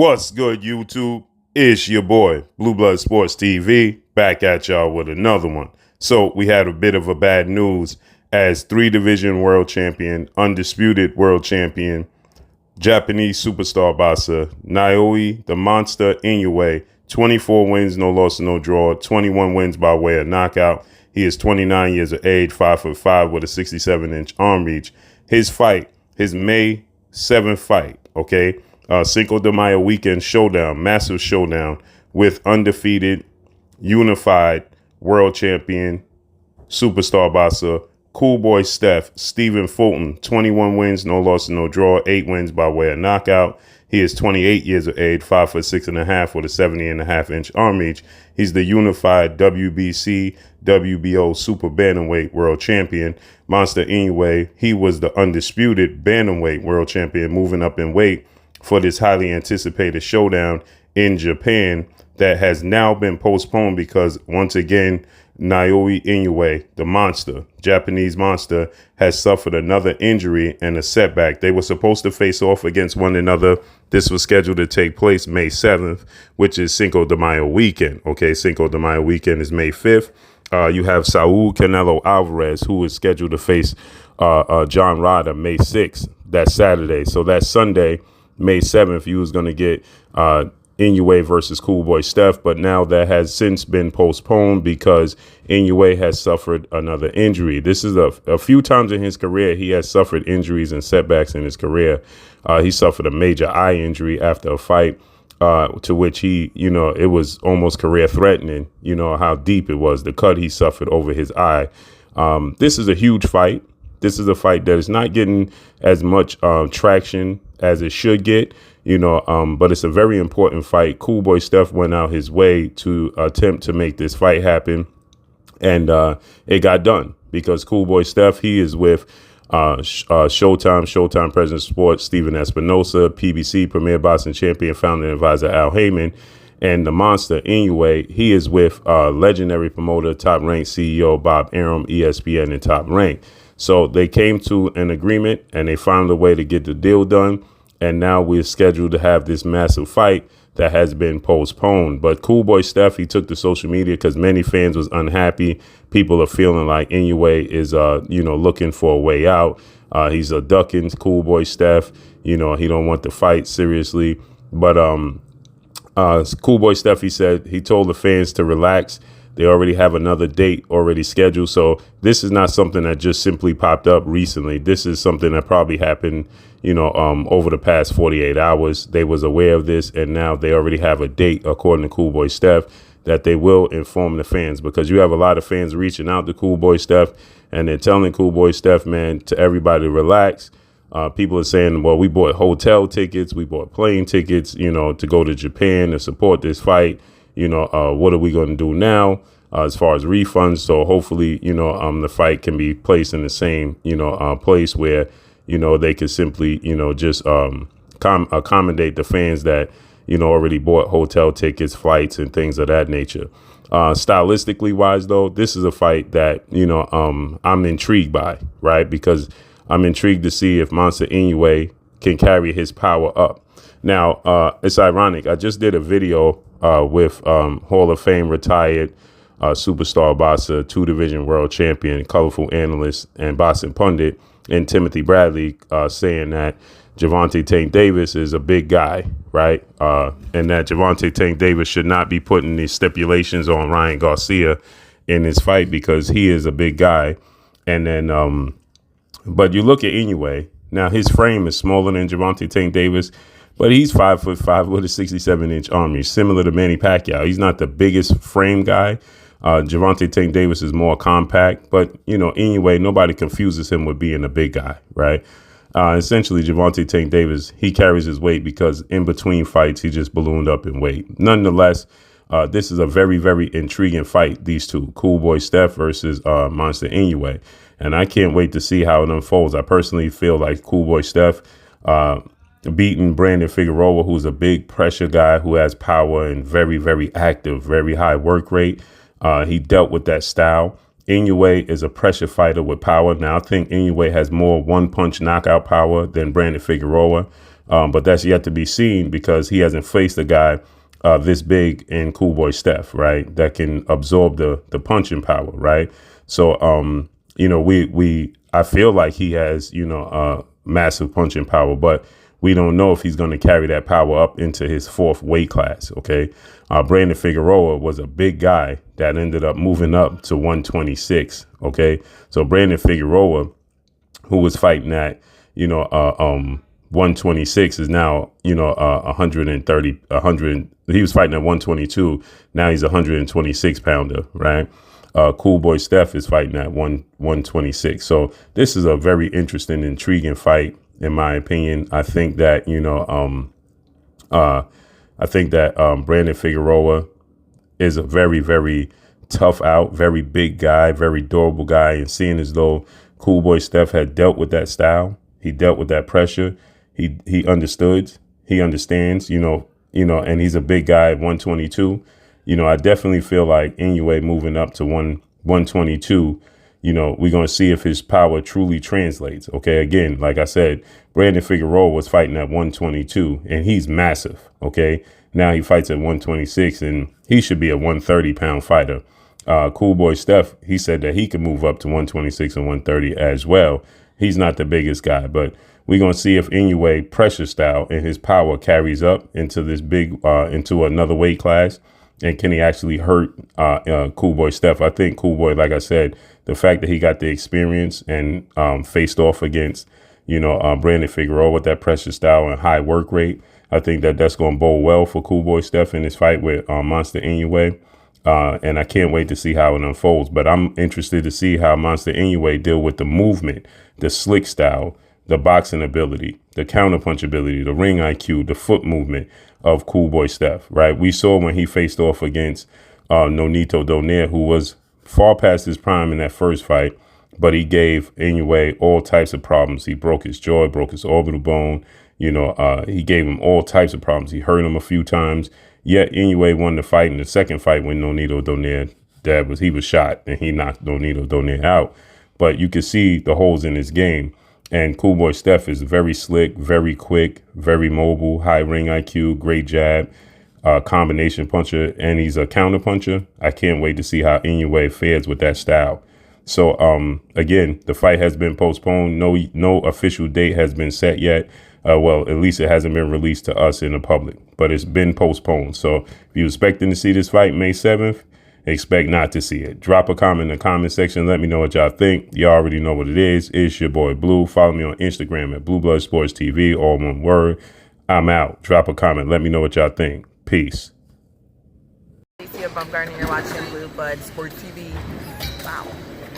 What's good, YouTube? It's your boy, Blue Blood Sports TV, back at y'all with another one. So we had a bit of a bad news as 3-division world champion, undisputed world champion, Japanese superstar boxer, Naoya, the monster Inoue, 24 wins, no loss, no draw, 21 wins by way of knockout. He is 29 years of age, 5'5" with a 67-inch arm reach. His fight, his May 7th fight, okay? Cinco de Mayo weekend showdown, massive showdown with undefeated, unified world champion, superstar boxer, Cool Boy Steph, Stephen Fulton, 21 wins, no loss, no draw, 8 wins by way of knockout. He is 28 years of age, 5'6.5" with a 70.5-inch arm reach. He's the unified WBC, WBO super bantamweight world champion. Monster Inoue, he was the undisputed bantamweight world champion, moving up in weight for this highly anticipated showdown in Japan that has now been postponed because, once again, Naoya Inoue, the monster, Japanese monster, has suffered another injury and a setback. They were supposed to face off against one another. This was scheduled to take place May 7th, which is Cinco de Mayo weekend. Okay, Cinco de Mayo weekend is May 5th. You have Saul Canelo Alvarez, who is scheduled to face John Ryder May 6th. That's Saturday. So that Sunday, May 7th, you was going to get Inoue versus Cool Boy Steph, but now that has since been postponed because Inoue has suffered another injury. This is a few times in his career he has suffered injuries and setbacks in his career. He suffered a major eye injury after a fight to which he, it was almost career threatening, how deep it was, the cut he suffered over his eye. This is a huge fight. This is a fight that is not getting as much traction as it should get, but it's a very important fight. Cool Boy Steph went out his way to attempt to make this fight happen. And it got done because Cool Boy Steph, he is with Showtime President of Sports, Stephen Espinosa, PBC, Premier Boxing Champion, founder and advisor Al Heyman, and the monster Inoue, he is with legendary promoter, Top Rank CEO Bob Arum, ESPN, and Top Rank. So they came to an agreement and they found a way to get the deal done. And now we're scheduled to have this massive fight that has been postponed. But Cool Boy Steph, he took to social media because many fans was unhappy. People are feeling like Inoue is, looking for a way out. He's a ducking Cool Boy Steph. He don't want the fight seriously. But Cool Boy Steph, he told the fans to relax. They already have another date already scheduled. So this is not something that just simply popped up recently. This is something that probably happened, over the past 48 hours. They was aware of this, and now they already have a date, according to Cool Boy Steph, that they will inform the fans, because you have a lot of fans reaching out to Cool Boy Steph, and they're telling Cool Boy Steph, man, to everybody to relax. People are saying, well, we bought hotel tickets, we bought plane tickets, to go to Japan to support this fight. What are we going to do now as far as refunds? So hopefully, the fight can be placed in the same, place where, they could simply, just accommodate the fans that, already bought hotel tickets, flights, and things of that nature. Stylistically wise, though, this is a fight that, I'm intrigued by, right? Because I'm intrigued to see if Monster Inoue can carry his power up. Now, it's ironic. I just did a video with Hall of Fame retired superstar boxer, 2-division world champion, colorful analyst, and boxing pundit, and Timothy Bradley, saying that Gervonta Tank Davis is a big guy, right? And that Gervonta Tank Davis should not be putting these stipulations on Ryan Garcia in his fight because he is a big guy. And then, but you look at Inoue. Now, his frame is smaller than Gervonta Tank Davis, but he's 5'5" with a 67-inch arm reach, similar to Manny Pacquiao. He's not the biggest frame guy. Gervonta Tank Davis is more compact, but, Inoue, nobody confuses him with being a big guy, right? Essentially, Gervonta Tank Davis, he carries his weight because in between fights, he just ballooned up in weight. Nonetheless, this is a very, very intriguing fight, these two, Cool Boy Steph versus Monster Inoue. And I can't wait to see how it unfolds. I personally feel like Cool Boy Steph beating Brandon Figueroa, who's a big pressure guy who has power and very, very active, very high work rate. He dealt with that style. Inoue is a pressure fighter with power. Now, I think Inoue has more one-punch knockout power than Brandon Figueroa. But that's yet to be seen because he hasn't faced a guy this big in Cool Boy Steph, right? That can absorb the punching power, right? So, you know, I feel like he has, you know, massive punching power, but we don't know if he's going to carry that power up into his fourth weight class. OK, Brandon Figueroa was a big guy that ended up moving up to 126. OK, so Brandon Figueroa, who was fighting at, you know, 126 is now, you know, 130, 100. He was fighting at 122. Now he's a 126 pounder. Right. Cool Boy Steph is fighting at 126. So this is a very interesting, intriguing fight, in my opinion. I think that, you know, Brandon Figueroa is a very, very tough out, very big guy, very durable guy. And seeing as though Cool Boy Steph had dealt with that style, he dealt with that pressure. He understood, he understands, you know, and he's a big guy at 122. You know, I definitely feel like Inoue moving up to 122, you know, we're going to see if his power truly translates. OK, again, like I said, Brandon Figueroa was fighting at 122 and he's massive. OK, now he fights at 126 and he should be a 130-pound fighter. Cool Boy Steph, he said that he could move up to 126 and 130 as well. He's not the biggest guy, but we're going to see if Inoue pressure style and his power carries up into this big into another weight class. And can he actually hurt Cool Boy Steph? I think Cool Boy, like I said, the fact that he got the experience and faced off against, you know, Brandon Figueroa with that pressure style and high work rate, I think that that's going to bode well for Cool Boy Steph in his fight with Monster Inoue. And I can't wait to see how it unfolds. But I'm interested to see how Monster Inoue deal with the movement, the slick style, the boxing ability, the counterpunch ability, the ring IQ, the foot movement of Cool Boy Steph, right? We saw when he faced off against Nonito Donaire, who was far past his prime in that first fight, but he gave Inoue all types of problems. He broke his jaw, broke his orbital bone. You know, he gave him all types of problems. He hurt him a few times. Yet Inoue won the fight in the second fight when Nonito Donaire, he was shot and he knocked Nonito Donaire out. But you can see the holes in his game. And Cool Boy Steph is very slick, very quick, very mobile, high ring IQ, great jab, combination puncher, and he's a counter puncher. I can't wait to see how Inoue fares with that style. So, again, the fight has been postponed. No official date has been set yet. Well, at least it hasn't been released to us in the public, but it's been postponed. So if you're expecting to see this fight May 7th, expect not to see it. Drop a comment in the comment section. Let me know what y'all think. You already know what it is. It's your boy Blue. Follow me on Instagram at Blue Blood Sports TV, all one word. I'm out. Drop a comment. Let me know what y'all think. Peace. You're watching Blue Blood Sports TV. Wow.